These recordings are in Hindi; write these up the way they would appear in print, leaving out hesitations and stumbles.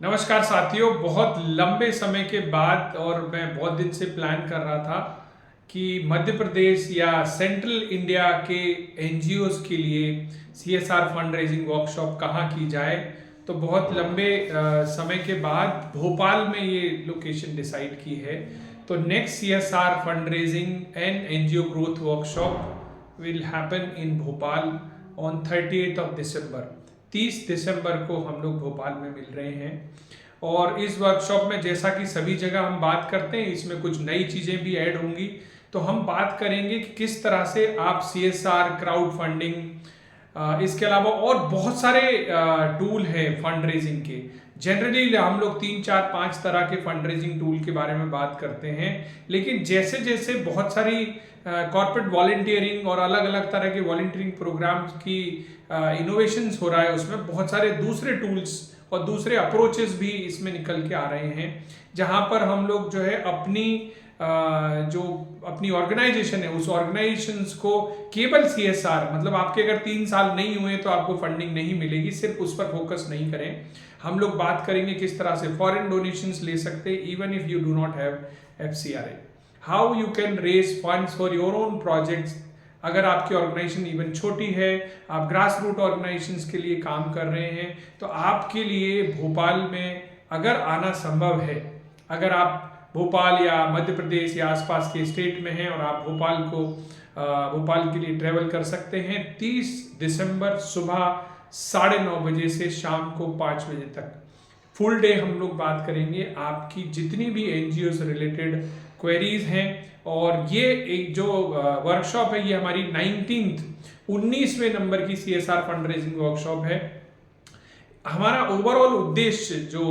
नमस्कार साथियों, बहुत लंबे समय के बाद और मैं बहुत दिन से प्लान कर रहा था कि मध्य प्रदेश या सेंट्रल इंडिया के एनजीओज के लिए सीएसआर फंड रेजिंग वर्कशॉप कहाँ की जाए। तो बहुत लंबे समय के बाद भोपाल में ये लोकेशन डिसाइड की है। तो next CSR fund raising and NGO growth workshop will happen in Bhopal on 30th of December। 30 दिसंबर को हम लोग भोपाल में मिल रहे हैं। और इस वर्कशॉप में जैसा कि सभी जगह हम बात करते हैं, इसमें कुछ नई चीज़ें भी ऐड होंगी। तो हम बात करेंगे कि किस तरह से आप सीएसआर, क्राउड फंडिंग, इसके अलावा और बहुत सारे टूल हैं फंड रेजिंग के। जनरली हम लोग 3, 4, 5 तरह के फंड रेजिंग टूल के बारे में बात करते हैं, लेकिन जैसे जैसे बहुत सारी कॉर्पोरेट वॉलंटियरिंग और अलग अलग तरह के वॉलंटियरिंग प्रोग्राम्स की इनोवेशंस हो रहा है, उसमें बहुत सारे दूसरे टूल्स और दूसरे अप्रोचेस भी इसमें निकल के आ रहे हैं, जहां पर हम लोग जो है जो अपनी ऑर्गेनाइजेशन है उस ऑर्गेनाइजेशंस को केवल सीएसआर, मतलब आपके अगर 3 साल नहीं हुए तो आपको फंडिंग नहीं मिलेगी, सिर्फ उस पर फोकस नहीं करें। हम लोग बात करेंगे किस तरह से फॉरेन डोनेशंस ले सकते हैं even if you do not have FCRA, how you can raise funds for your own projects. अगर आपकी ऑर्गेनाइजेशन इवन छोटी है, आप ग्रास रूट ऑर्गेनाइजेशंस के लिए काम कर रहे हैं, तो आपके लिए भोपाल में अगर आना संभव है, अगर आप भोपाल या मध्य प्रदेश या आसपास के स्टेट में हैं और आप भोपाल के लिए ट्रेवल कर सकते हैं, 30 दिसंबर सुबह 9:30 बजे से शाम को 5 बजे तक फुल डे हम लोग बात करेंगे आपकी जितनी भी एनजीओ से रिलेटेड क्वेरीज हैं। और ये एक जो वर्कशॉप है ये हमारी 19वें नंबर की सीएसआर फंड रेजिंग वर्कशॉप है। हमारा ओवरऑल उद्देश्य जो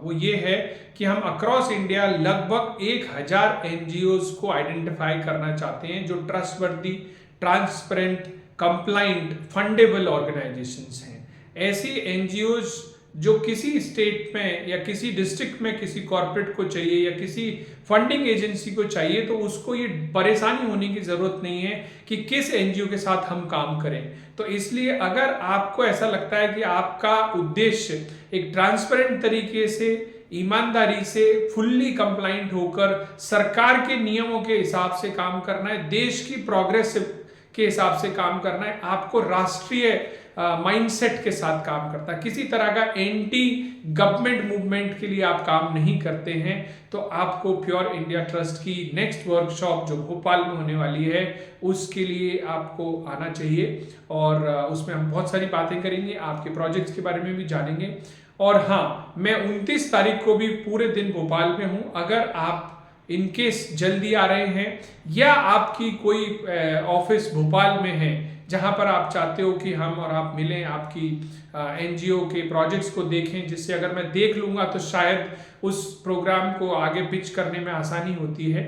वो ये है कि हम अक्रॉस इंडिया लगभग 1000 एनजीओज को आइडेंटिफाई करना चाहते हैं जो trustworthy, transparent, compliant, fundable organisations हैं। ऐसी एनजीओज जो किसी स्टेट में या किसी डिस्ट्रिक्ट में किसी कॉर्पोरेट को चाहिए या किसी फंडिंग एजेंसी को चाहिए, तो उसको ये परेशानी होने की जरूरत नहीं है कि किस एनजीओ के साथ हम काम करें। तो इसलिए अगर आपको ऐसा लगता है कि आपका उद्देश्य एक ट्रांसपेरेंट तरीके से, ईमानदारी से, फुल्ली कंप्लाइंट होकर सरकार के नियमों के हिसाब से काम करना है, देश की प्रोग्रेस के हिसाब से काम करना है, आपको राष्ट्रीय माइंडसेट के साथ काम करता है, किसी तरह का एंटी गवर्नमेंट मूवमेंट के लिए आप काम नहीं करते हैं, तो आपको प्योर इंडिया ट्रस्ट की नेक्स्ट वर्कशॉप जो भोपाल में होने वाली है उसके लिए आपको आना चाहिए। और उसमें हम बहुत सारी बातें करेंगे, आपके प्रोजेक्ट्स के बारे में भी जानेंगे। और हाँ, मैं 29 तारीख को भी पूरे दिन भोपाल में हूँ। अगर आप इनकेस जल्दी आ रहे हैं या आपकी कोई ऑफिस भोपाल में है जहां पर आप चाहते हो कि हम और आप मिलें, आपकी एनजीओ के प्रोजेक्ट्स को देखें, जिससे अगर मैं देख लूंगा तो शायद उस प्रोग्राम को आगे पिच करने में आसानी होती है।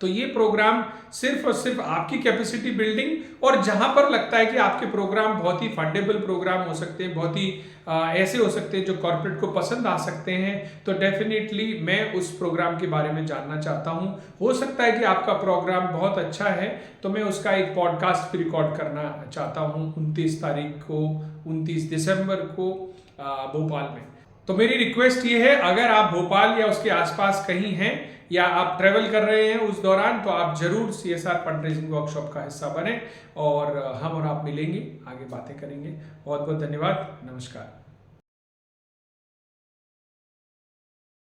तो ये प्रोग्राम सिर्फ और सिर्फ आपकी कैपेसिटी बिल्डिंग और जहां पर लगता है कि आपके प्रोग्राम बहुत ही फंडेबल प्रोग्राम हो सकते हैं, बहुत ही ऐसे हो सकते हैं जो कॉर्पोरेट को पसंद आ सकते हैं, तो डेफिनेटली मैं उस प्रोग्राम के बारे में जानना चाहता हूं। हो सकता है कि आपका प्रोग्राम बहुत अच्छा है, तो मैं उसका एक पॉडकास्ट भी रिकॉर्ड करना चाहता हूं 29 दिसंबर को भोपाल में। तो मेरी रिक्वेस्ट ये है, अगर आप भोपाल या उसके आसपास कहीं हैं या आप ट्रेवल कर रहे हैं उस दौरान, तो आप जरूर सीएसआर फंड रेजिंग वर्कशॉप का हिस्सा बने और हम और आप मिलेंगे, आगे बातें करेंगे। बहुत बहुत धन्यवाद, नमस्कार।